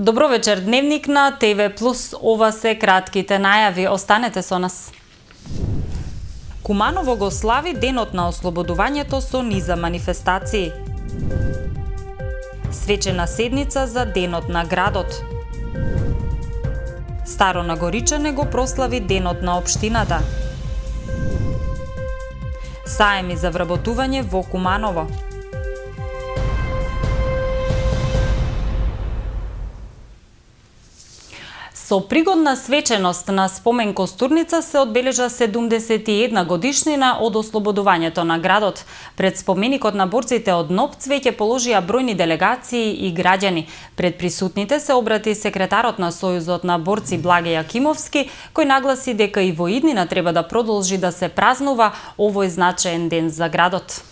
Добро вечер, Дневник на ТВ+. Ова се кратките најави. Останете со нас. Куманово го слави денот на ослободувањето со низа манифестации. Свечена седница за денот на градот. Старо Нагоричане го прослави денот на општината. Саеми за вработување во Куманово. Со пригодна свеченост на спомен костурница се одбележа 71 годишнина од ослободувањето на градот. Пред споменикот на борците од НОБ цвеќе положија бројни делегации и граѓани. Пред присутните се обрати секретарот на Сојузот на борци Благе Јакимовски, кој нагласи дека и во иднина треба да продолжи да се празнува овој значаен ден за градот.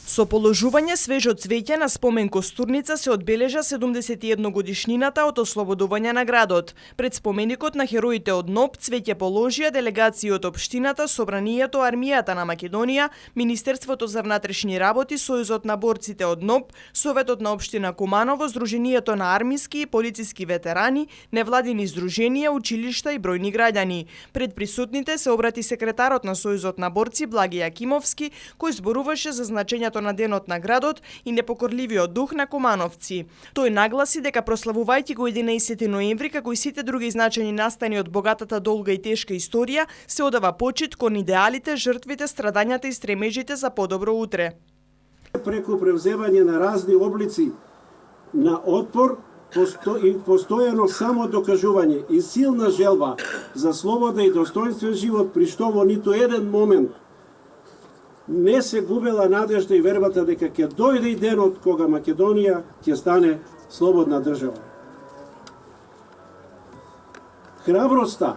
Со положување свежо цвеќе на спомен костурница се одбележа 71 годишнината од ослободување на градот. Пред споменикот на хероите од НОБ цвеќе положија делегации од општината, Собранието, Армијата на Македонија, Министерството за внатрешни работи, Сојузот на борците од НОБ, Советот на општина Куманово, Сдруженијето на армиски и полициски ветерани, невладини здруженија, училишта и бројни граѓани. Пред присутните се обрати секретарот на Сојузот на борци Благе Јакимовски, кој зборуваше за значењето на денот на градот и непокорливиот дух на кумановци. Тој нагласи дека прославувајќи го 11 ноември, како и сите други значајни настани од богатата, долга и тешка историја, се одава почит кон идеалите, жртвите, страдањата и стремежите за подобро утре. Преку превземање на разни облици на отпор и постојано само докажување и силна желба за слобода и достоинствен живот, при што во ниту еден момент не се губела надежда и вербата дека ќе дојде и денот кога Македонија ќе стане слободна држава. Храброста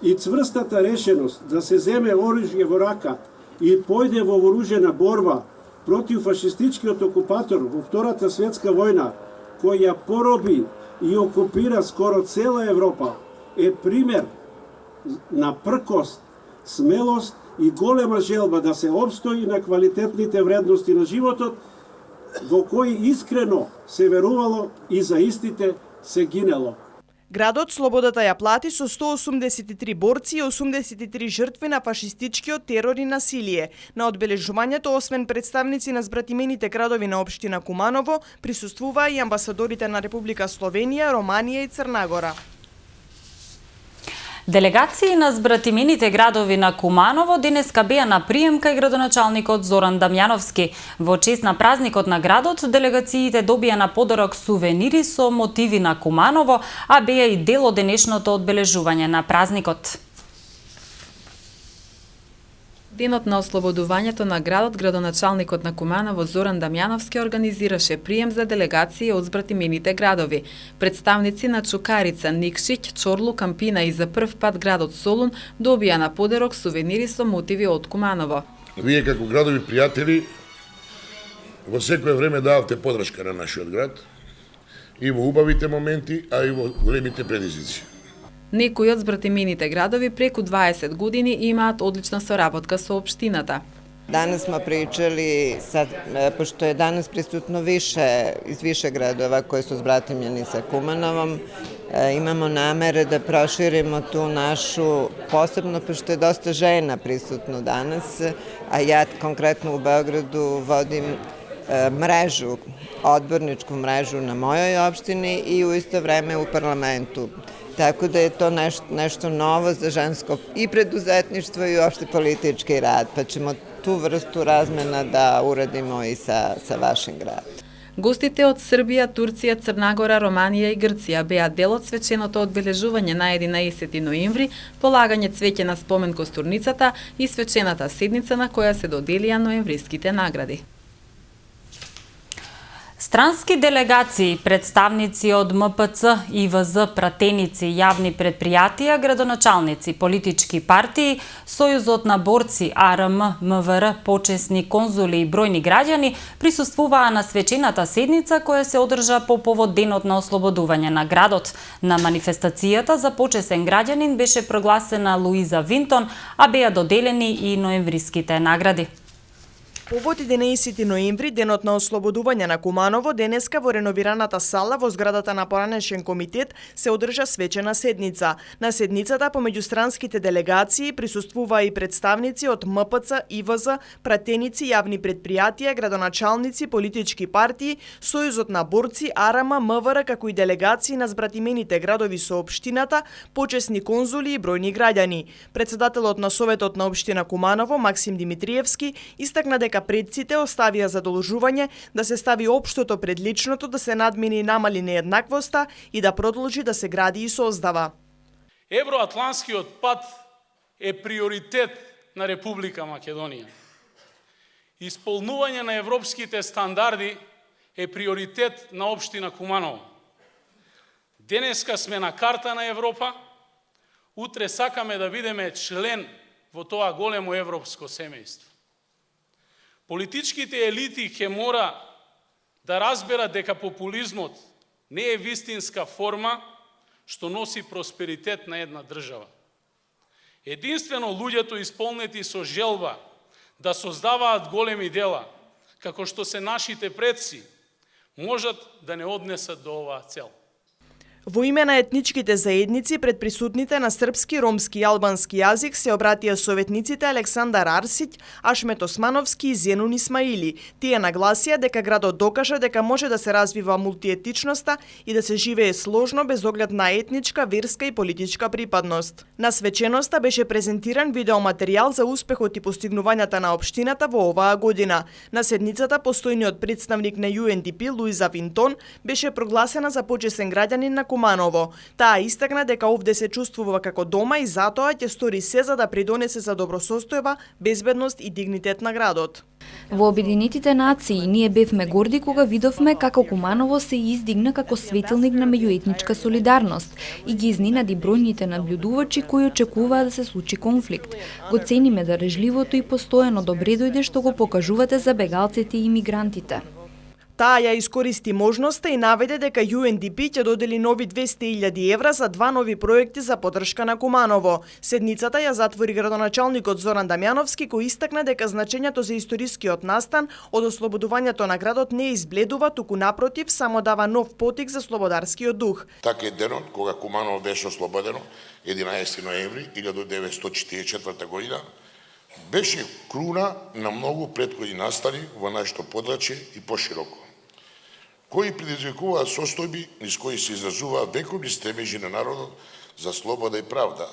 и цврстата решеност да се земе оружје во рака и појде во вооружена борба против фашистичкиот окупатор во Втората светска војна, кој ја пороби и окупира скоро цела Европа, е пример на пркост, смелост и голема желба да се обстои на квалитетните вредности на животот, во кои искрено се верувало и за истите се гинело. Градот слободата ја плати со 183 борци и 83 жртви на фашистичкиот терор и насилие. На одбележувањето, освен представници на збратимените градови на општина Куманово, присуствуваа и амбасадорите на Република Словенија, Романија и Црна Гора. Делегации на збратимените градови на Куманово денеска беа на прием кај градоначалникот Зоран Дамјановски. Во чест на празникот на градот, делегациите добија на подарок сувенири со мотиви на Куманово, а беа и дел од денешното одбележување на празникот. Денот на ослободувањето на градот, градоначалникот на Куманово Зоран Дамјановски организираше прием за делегации од збратимените градови. Представници на Чукарица, Никшиќ, Чорлу, Кампина и за прв пат градот Солун добија на подарок сувенири со мотиви од Куманово. Вие како градови пријатели во секое време дававте подршка на нашиот град и во убавите моменти, а и во големите предизвици. Некои од збратимените градови преку 20 години имаат одлична соработка со општината. Danas smo pričali, pošto je danas prisutno iz više gradova koji su zbratimljeni sa Kumanovom, imamo namere da proširimo tu našu, posebno pošto je dosta žena prisutno danas, a ja konkretno u Beogradu vodim mrežu, odborničku mrežu na mojoj opštini i u isto vreme u parlamentu. Tako da je to nešto novo za žensko i preduzetništvo i uopšte politički rad, pa ćemo tu vrstu razmena da uradimo i sa vašim gradom. Гостите од Србија, Турција, Црна Гора, Романија и Грција беа дел од свеченото одбележување на 11 ноември, полагање цвеќе на спомен костурницата и свечената седница на која се доделија ноемвриските награди. Странски делегации, представници од МПЦ, ИВЗ, пратеници, јавни предпријатија, градоначалници, политички партии, Сојузот на борци, АРМ, МВР, почесни конзули и бројни граѓани присуствуваа на свечената седница која се одржа по повод денот на ослободување на градот. На манифестацијата за почесен граѓанин беше прогласена Луиза Винтон, а беа доделени и ноемвриските награди. Повод 11 ноември, денот на ослободување на Куманово, денеска во реновираната сала во зградата на поранешен комитет се одржа свечена седница. На седницата помеѓу странските делегации присуствуваа и представници од МПЦ, ИВЗ, пратеници, јавни предпријатија, градоначалници, политички партии, Сојузот на борци, АРМ, МВР, како и делегации на збратимените градови со општината, почесни конзули и бројни граѓани. Председателот на Советот на општина Куманово, Максим Димитриевски, истакна дека пред сите оставија задолжување да се стави општото пред личното, да се надмини и намали нееднаквоста и да продолжи да се гради и создава. Евроатлантскиот пат е приоритет на Република Македонија. Исполнување на европските стандарди е приоритет на општина Куманово. Денеска сме на карта на Европа, утре сакаме да бидеме член во тоа големо европско семејство. Политичките елити ќе мора да разберат дека популизмот не е вистинска форма што носи просперитет на една држава. Единствено луѓето исполнети со желба да создаваат големи дела, како што се нашите предци, можат да не однесат до оваа цел. Во име на етничките заедници пред присутните на српски, ромски и албански јазик се обратија советниците Александар Арсиќ, Ашмет Османовски и Зенун Исмаили. Тие нагласија дека градот докажа дека може да се развива мултиетничноста и да се живее сложно без оглед на етничка, верска и политичка припадност. На свеченоста беше презентиран видеоматеријал за успехот и постигнувањата на општината во оваа година. На седницата постојниот представник на UNDP Луиза Винтон беше прогласена за почесен граѓанин на Куманово. Таа истакна дека овде се чувствува како дома и затоа ќе стори се за да придонесе за добросостојба, безбедност и дигнитет на градот. Во Обединетите нации ние бевме горди кога видовме како Куманово се издигна како светилник на меѓуетничка солидарност и ги изненади бројните наблюдувачи кои очекуваа да се случи конфликт. Го цениме дарежливото и постојано добредојде што го покажувате за бегалците и имигрантите. Таа ја искористи можноста и наведе дека UNDP ќе додели нови 200.000 евра за 2 нови проекти за поддршка на Куманово. Седницата ја затвори градоначалникот Зоран Дамјановски, кој истакна дека значењето за историскиот настан од ослободувањето на градот не избледува, туку напротив, само дава нов потик за слободарскиот дух. Така е денот кога Куманово беше ослободено, 11 ноември 1944 година, беше круна на многу претходни настани во нашето подрачје и пошироко, кои предизвикуваат состојби низ кои се изразуваат вековни стремежи на народот за слобода и правда,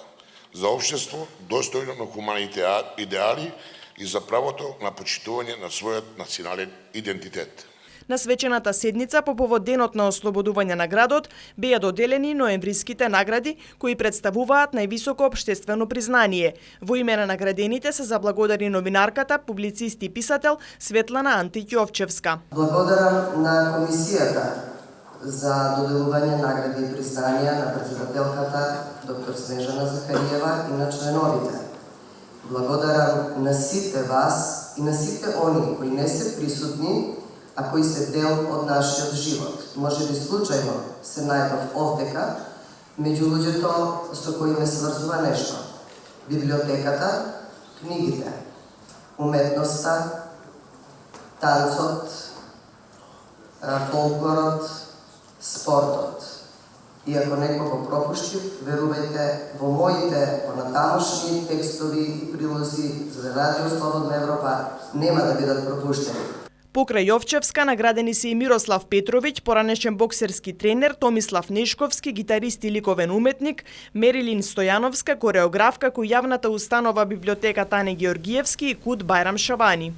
за општество достојно на хуманите идеали и за правото на почитување на својот национален идентитет. На свечената седница по повод денот на ослободување на градот беа доделени ноемвриските награди кои представуваат највисоко општествено признание. Во име на наградените се заблагодари новинарката, публицист и писател Светлана Антиќовчевска. Благодарам на комисијата за доделување награди и признанија на председателката доктор Снежана Захариева и на членовите. Благодарам на сите вас и на сите они кои не се присутни, а кои се дел од нашиот живот. Може би случајно се најдов овдека, меѓу луѓето со кои ме сврзува нешто. Библиотеката, книгите, уметноста, танцот, фолклорот, спортот. И ако некого пропуштив, верувајте, во моите понатамошни текстови и прилози за Радио Слободна Европа нема да бидат пропуштени. Покрај Јовчевска наградени се и Мирослав Петровиќ, поранешен боксерски тренер, Томислав Нешковски, гитарист и ликовен уметник, Мерилин Стојановска, кореографка, кој јавната установа библиотека Тане Георгиевски и Кут Бајрам Шабани.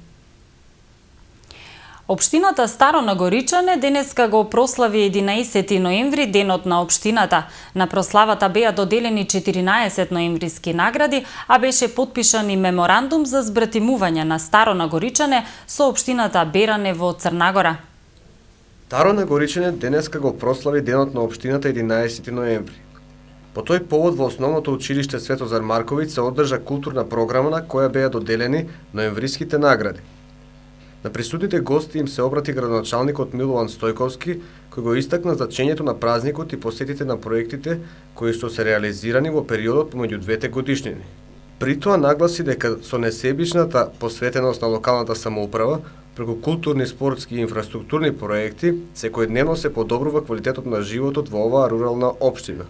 Општината Старо Нагоричане денеска го прослави 11 ноември, денот на општината. На прославата беа доделени 14 ноемвриски награди, а беше потпишан и меморандум за збратимување на Старо Нагоричане со општината Беране во Црнагора. Старо Нагоричане денеска го прослави денот на општината 11 ноември. По тој повод во основното училиште Светозар Марковиќ се одржа културна програма на која беа доделени ноемвриските награди. На присутните гости им се обрати градоначалникот Милован Стојковски, кој го истакна значењето на празникот и посетите на проектите кои што се реализирани во периодот помеѓу двете годишнини. При тоа нагласи дека со несебичната посветеност на локалната самоуправа преку културни, спортски и инфраструктурни проекти секојдневно се подобрува квалитетот на животот во оваа рурална општина.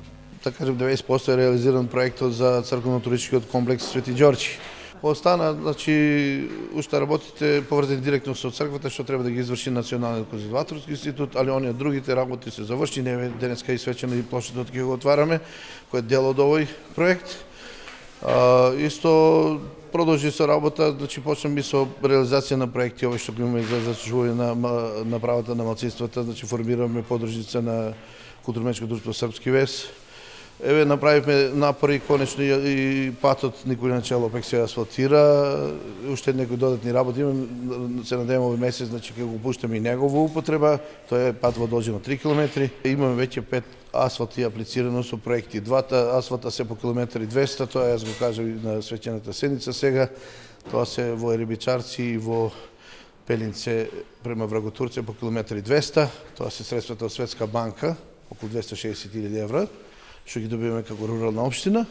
Така кажем 90% е реализиран проектот за црковно-туристичкиот комплекс Свети Ѓорѓи. Остана, значи, уште работите поврзани директно со црквата, што треба да ги изврши Националниот конзерваторски институт, али оние другите работи се заврши, не денеска и свечено и плошадот ќе го отвараме, кој е дел од овој проект. Исто продолжи со работа, значи почнеме со реализација на проекти овој што имаме за зачувување на правата на малцинствата, значи формираме подружница на Културно-уметничко друштво Српски вес. Еве направивме напори конечно и патот никој начело пек се асфалтира, уште некои додатни работи имаме, се надеваме овој месец, значи ќе го пуштаме и негово употреба, тоа е пат во должина 3 км. Имаме веќе 5 асфалти аплицирано со проекти. Двата асфалта се по километар и 200, тоа јас го кажав и на свеќената седница сега. Тоа се во Ерибичарци и во Пелинце према Враготурце по километар и 200. Тоа се средствата од Светска банка, околу 260.000 евра, што ги добиваме како рурална општина.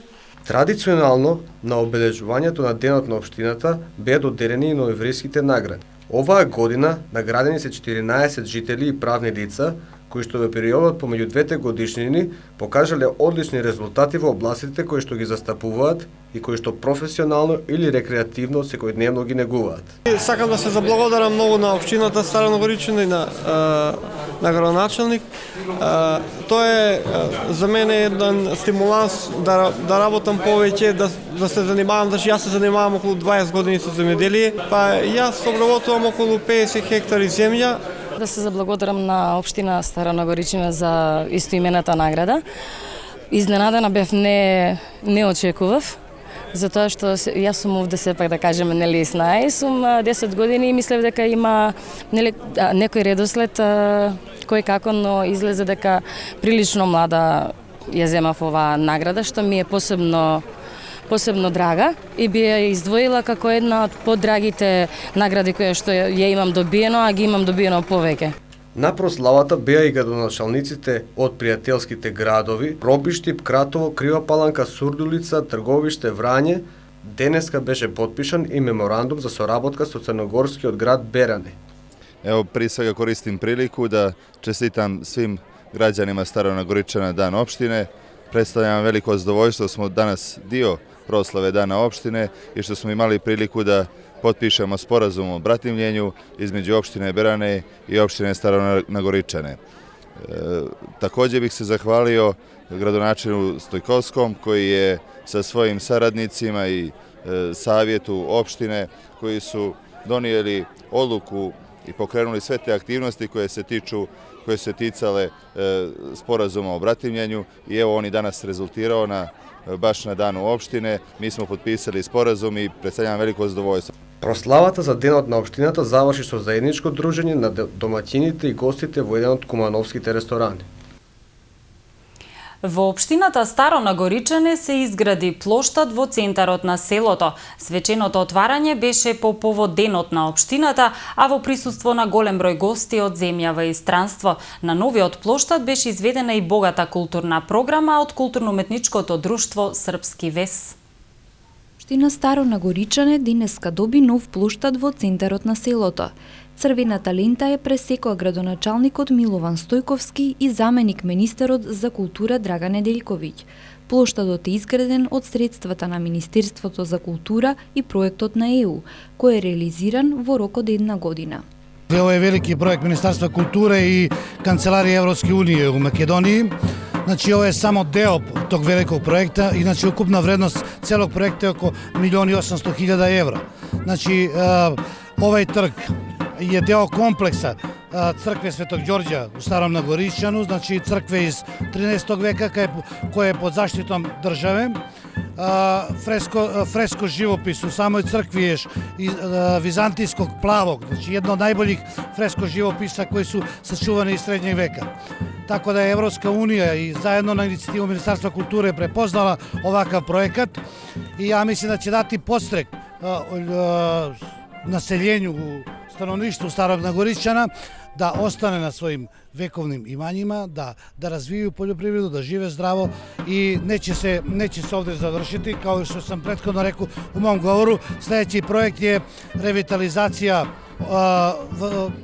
Традиционално на обележувањето на денот на општината беа доделени и ноемвриските награди. Оваа година наградени се 14 жители и правни лица кои што во периодот помеѓу двете годишнини покажале одлични резултати во областите кои што ги застапуваат и кои што професионално или рекреативно секојдневно ги негуваат. Сакам да се заблагодарам многу на општината Стара Нагоричина и на градоначалник. Тоа е за мене еден стимуланс да работам повеќе, да се занимавам, значи јас се занимавам околу 20 години со земјоделие, па јас обработувам околу 50 хектари земја. Да се заблагодарам на општина Стара Нагоричина за истоимената награда. Изненадена бев, не очекував, затоа што јас сум овде сепак да кажеме нели снае, сум 10 години и мислев дека има нели некој редослед кој како, но излезе дека прилично млада ја земав оваа награда, што ми е посебно драга и би ја издвоила како една од подрагите награди која што ја имам добиено, а ги имам добиено повеќе. На прославата беа и градоначалниците од пријателските градови Робиштип, Кратово, Крива Паланка, Сурдулица, Трговиште, Врање. Денеска беше потпишан и меморандум за соработка со црногорскиот град Беране. Evo, prije svega koristim priliku da čestitam svim građanima Staronagoričana Dan opštine. Predstavljam veliko zadovoljstvo, smo danas dio proslave Dana opštine i što smo imali priliku da potpišemo sporazum o bratimljenju između opštine Berane i opštine Staronagoričane. Također bih se zahvalio gradonačelniku Stojkovskom koji je sa svojim saradnicima i savjetu opštine koji su donijeli odluku i pokrenuli sve te aktivnosti koje se ticale sporazuma o bratimljenju i evo on je danas rezultirao baš na Danu opštine. Mi smo potpisali sporazum i predstavljam veliko zadovoljstvo. Прославата за денот на општината заврши со заедничко дружење на домаќините и гостите во еден од кумановските ресторани. Во општината Старо Нагоричане се изгради плоштад во центарот на селото. Свеченото отварање беше по повод денот на општината, а во присуство на голем број гости од земјава и странство. На новиот плоштад беше изведена и богата културна програма од Културно-уметничкото друштво Српски вес. Општина Старо Нагоричане денеска доби нов плоштад во центарот на селото. Црвената лента е пресекоа градоначалникот Милован Стојковски и заменик министерот за култура Драган Неделјковиќ. Плоштадот е изграден од средствата на Министерството за култура и проектот на ЕУ, кој е реализиран во рок од 1 година. Ова е велики проект Министерство култура и Канцеларија Европски унија у Македонија. Значи, ова е само дел тог великog проекта, иначе укупна вредност целог проекта е око 1.800.000 евра. Значи, овај трг je deo kompleksa crkve Svetog Đorđa u Starom Nagoričanu, znači crkve iz 13. veka koja je pod zaštitom države. Fresko živopis u samoj crkvi je iz vizantijskog plavog, znači jedno od najboljih fresko živopisa koji su sačuvani iz srednjeg veka. Tako da je Evropska unija i zajedno na inicijativu Ministarstva kulture prepoznala ovakav projekat i ja mislim da će dati podstrek naseljenju u stanovništvu Starog Nagoričana да остане на своим вековним имањима, да развију полјопривреду, да живе здраво и не ќе се овде завршити, као што сам претходно рекол у мојом говору. Следеќи проект е ревитализација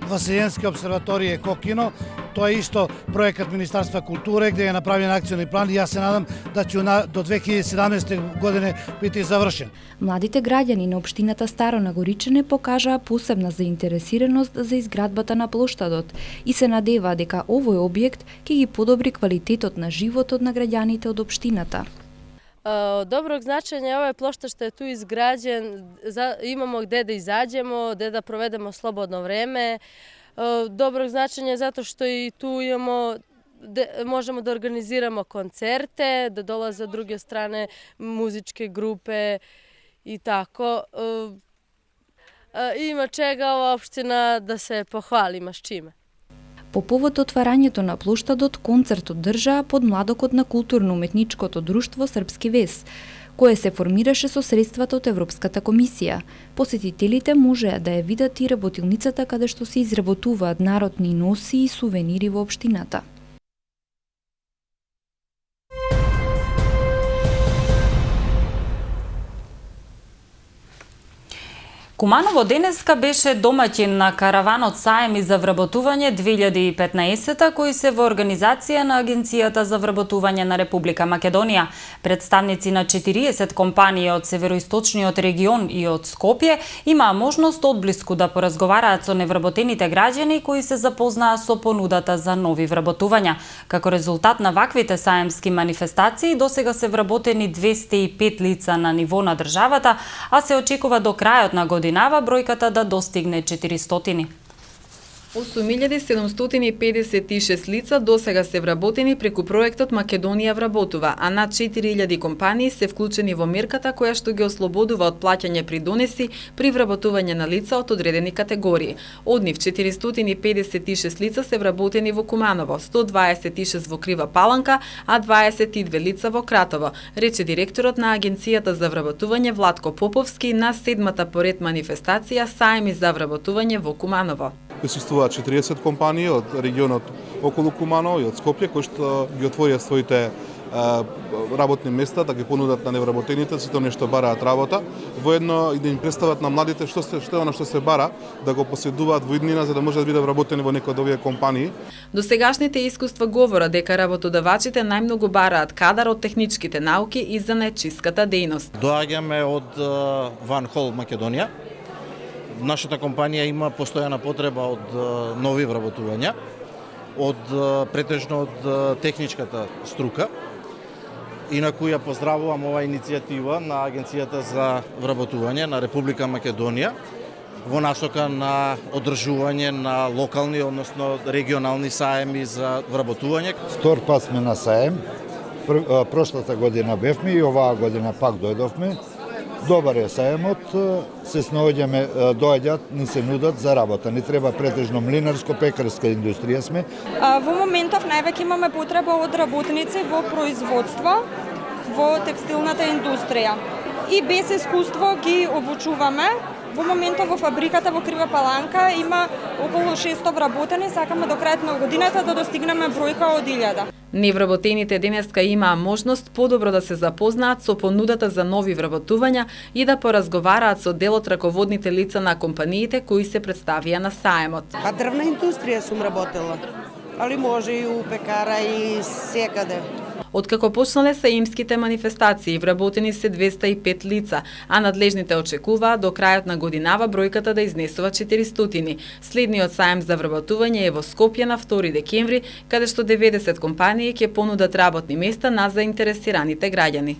Василјенска обсерваторија Кокино. Тоа е исто проектот Министерство културе где е направен акциони план и јас се надам да ќе до 2017 година биде завршен. Младите граѓани на општината Старо Нагоричене покажаа посебна заинтересираност за изградбата на плоштадот и се надеваа дека овој објект ќе ги подобри квалитетот на животот на граѓаните од општината. Доброг значење овој плоштад што е ту изграđен, имамо где да изаđemo, где да проведемо слободно време. Доброг значење затоа што и ту имамо можемо да организирamo концерте, да долазат други стране музички групе и тако. Има чега ова општина да се похвали, има с чиме. По повод отварањето на плоштадот, концерт одржаа под младокот на културно-уметничкото друштво Српски вес, кое се формираше со средствата од Европската комисија. Посетителите можеа да ја видат и работилницата каде што се изработуваат народни носи и сувенири во општината. Куманово денеска беше домаќин на караванот Саем и за вработување 2015 кој се во организација на Агенцијата за вработување на Република Македонија. Представници на 40 компании од североисточниот регион и од Скопје имаа можност одблиску да поразговараат со невработените граѓани кои се запознаа со понудата за нови вработувања. Како резултат на ваквите саемски манифестации досега се вработени 205 лица на ниво на државата, а се очекува до крајот на годинава бројката да достигне 400. 8756 лица досега се вработени преку проектот Македонија вработува, а над 4000 компании се вклучени во мерката која што ги ослободува од плаќање придонеси при вработување на лица од одредени категории. Од нив 456 лица се вработени во Куманово, 126 во Крива Паланка, а 22 лица во Кратово, рече директорот на Агенцијата за вработување Владко Поповски на 7-та поред манифестација Саеми за вработување во Куманово. Присуствуваат 40 компании од регионот околу Куманово и од Скопје кои што ги отворија своите работни места да ги понудат на невработените сето нешто бараат работа, воедно и да им представат на младите што е она што се бара, да го поседуваат во иднина за да може да бидат вработени во некои од овие компании. Досегашните искуства говорат дека работодавачите најмногу бараат кадар од техничките науки и занаетчиската дејност. Доаѓаме од Ван Хол, Македонија. Нашата компанија има постојана потреба од нови вработувања, претежно од техничката струка. Инаку ја поздравувам ова иницијатива на Агенцијата за вработување на Република Македонија во насока на одржување на локални, односно регионални саеми за вработување. Втор пат сме на саем. Прошлата година бевме и оваа година пак дојдовме. Добар е саемот, се снаоѓаме, доаѓаат, ни се нудат за работа. Ни треба претежно млинарско-пекарска индустрија сме. Во моментов највеќе имаме потреба од работници во производство, во текстилната индустрија. И без искуство ги обучуваме. Во моментов во фабриката во Крива Паланка има околу 600 вработени, сакаме до крајот на годината да достигнеме бројка од 1000. Невработените денеска имаа можност подобро да се запознаат со понудата за нови вработувања и да поразговараат со дел од раководните лица на компаниите кои се представија на саемот. Дрвна индустрија сум работела, али може и у пекара и секаде. Откако почнале саемските манифестации, вработени се 205 лица, а надлежните очекуваат до крајот на годинава бројката да изнесува 400. Следниот саем за вработување е во Скопје на 2 декември, каде што 90 компании ќе понудат работни места на заинтересираните граѓани.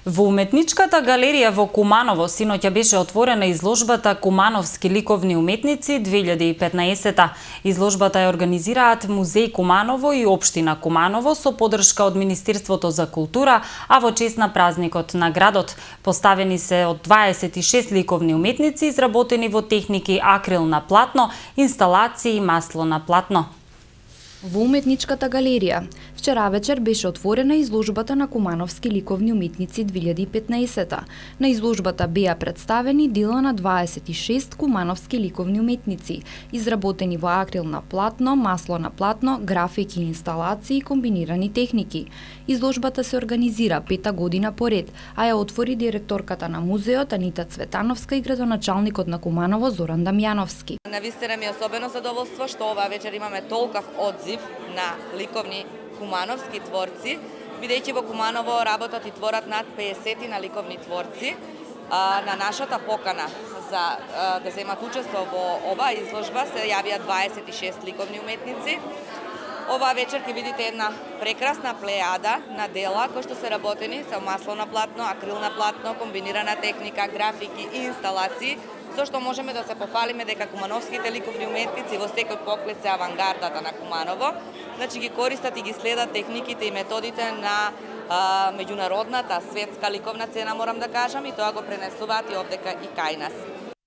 Во уметничката галерија во Куманово синоќа беше отворена изложбата Кумановски ликовни уметници 2015. Изложбата ја организираат Музеј Куманово и Општина Куманово со поддршка од Министерството за култура, а во чест на празникот на градот. Поставени се од 26 ликовни уметници изработени во техники акрил на платно, инсталации и масло на платно. Во уметничката галерија Вчера вечер беше отворена изложбата на кумановски ликовни уметници 2015. На изложбата беа представени дела на 26 кумановски ликовни уметници, изработени во акрил на платно, масло на платно, графики, инсталации и комбинирани техники. Изложбата се организира 5-та година поред, а ја отвори директорката на музеот Анита Цветановска и градоначалникот на Куманово Зоран Дамјановски. Навистина ми е особено задоволство што оваа вечер имаме толков одзив на ликовни кумановски творци, бидејќи во Куманово работат и творат над 50 на ликовни творци. На нашата покана за да земат учество во оваа изложба се јавија 26 ликовни уметници. Оваа вечер ќе видите една прекрасна плејада на дела кои што се работени со масло на платно, акрил на платно, комбинирана техника, графики и инсталации, со што можеме да се пофалиме дека кумановските ликовни уметници во секој поглед се авангардата на Куманово, значи ги користат и ги следат техниките и методите на меѓународната светска ликовна цена, морам да кажам, и тоа го пренесуваат и овдека и кај нас.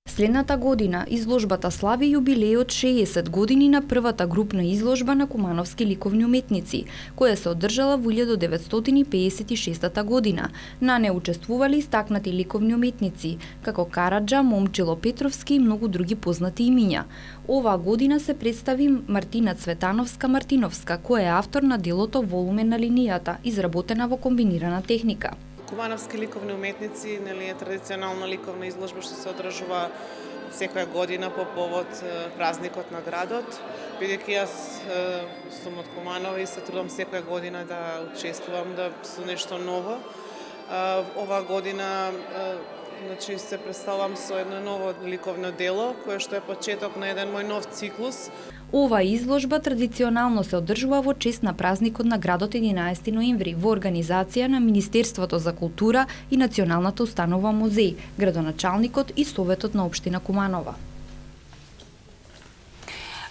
Следната година изложбата слави јубилејот 60 години на првата групна изложба на кумановски ликовни уметници, која се одржала во 1956 година. На неа учествували истакнати ликовни уметници, како Караджа, Момчило Петровски и многу други познати имиња. Оваа година се представи Мартина Цветановска-Мартиновска, која е автор на делото Волумен на линијата, изработена во комбинирана техника. Кумановски ликовни уметници е традиционална ликовна изложба што се одржува секоја година по повод празникот на градот. Бидејќи јас сум од Куманово и се трудам секоја година да учествувам со нешто ново. Оваа година се представам со едно ново ликовно дело, кое што е почеток на еден мој нов циклус. Ова изложба традиционално се одржува во чест на празникот на градот 11 ноември во организација на Министерството за култура и Националната установа музеј, градоначалникот и Советот на општина Куманова.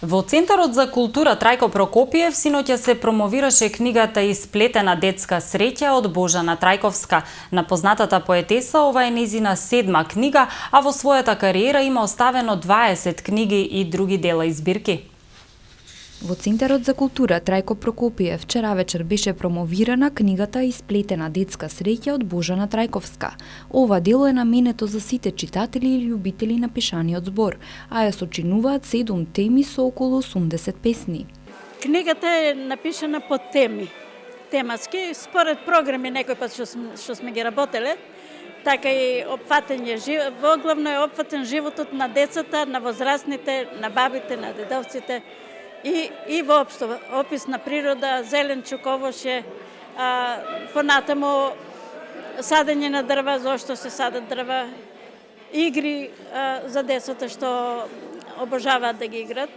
Во Центарот за култура Трајко Прокопиев синоќа се промовираше книгата Исплетена детска среќа од Божана Трајковска. На познатата поетеса ова е нејзина 7-ма книга, а во својата кариера има оставено 20 книги и други дела и збирки. Во Центарот за култура Трајко Прокопиев вчера вечер беше промовирана книгата Исплетена детска среќа од Божана Трајковска. Ова дело е наменето за сите читатели и љубители на пишаниот збор, а ја сочинуваат 7 теми со околу 80 песни. Книгата е напишана по теми, тематски, според програми некој пат што сме ги работеле, така и опфатење, воглавно е опфатен животот на децата, на возрастните, на бабите, на дедовците, и воопшто опис на природа, зеленчук, овоше, понатаму садење на дрва, зошто се садат дрва, игри за децата што обожаваат да ги играт.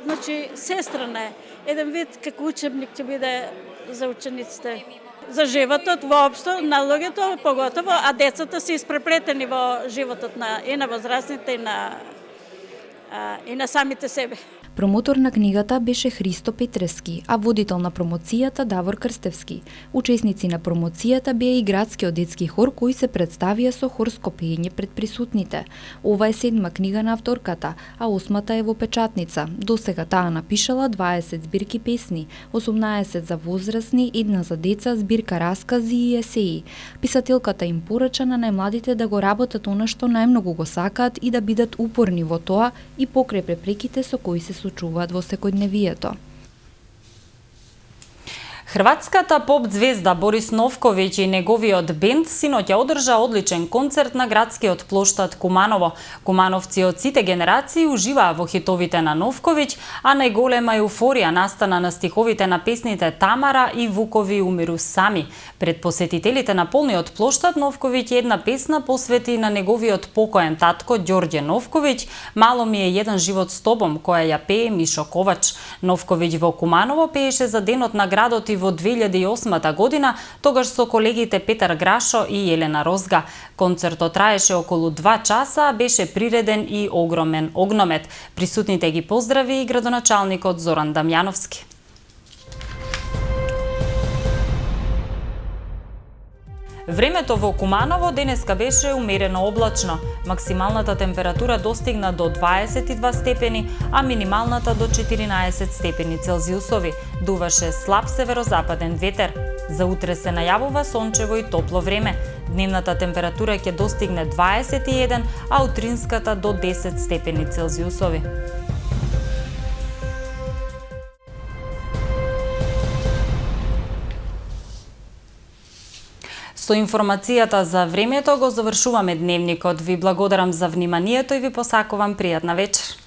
Значи, сестрана е. Еден вид како учебник ќе биде за учениците. За животот воопшто, на луѓето поготово, а децата се испреплетени во животот и на возрастните и на самите себе. Промотор на книгата беше Христо Петрески, а водител на промоцијата Давор Крстевски. Учесници на промоцијата беа и градскиот детски хор кои се представија со хорско пеење пред присутните. Ова е 7-ма книга на авторката, а 8-та е во печатница. Досега таа напишала 20 збирки песни, 18 за возрастни, 1 за деца, збирка раскази и есеи. Писателката им порача на најмладите да го работат она што најмногу го сакаат и да бидат упорни во тоа и покрај препреките со кои се случуваат во секојдневието. Хрватската поп звезда Борис Новковиќ и неговиот бенд синоќа одржа одличен концерт на градскиот плоштад Куманово. Кумановци од сите генерации уживаа во хитовите на Новковиќ, а најголема еуфорија настана на стиховите на песните Тамара и Вукови умиру сами. Пред посетителите на полниот плоштад Новковиќ една песна посвети на неговиот покоен татко Ѓорѓе Новковиќ, Мало ми е еден живот с тобом, која ја пее Мишо Ковач. Новковиќ во Куманово пееше за денот на градот и во 2008 година, тогаш со колегите Петар Грашо и Елена Розга. Концертот траеше околу 2 часа, а беше приреден и огромен огномет. Присутните ги поздрави и градоначалникот Зоран Дамјановски. Времето во Куманово денеска беше умерено облачно. Максималната температура достигна до 22 степени, а минималната до 14 степени Целзиусови. дуваше слаб северозападен ветер. За утре се најавува сончево и топло време. Дневната температура ќе достигне 21, а утринската до 10 степени Целзиусови. Со информацијата за времето го завршуваме дневникот. Ви благодарам за вниманието и ви посакувам пријатна вечер.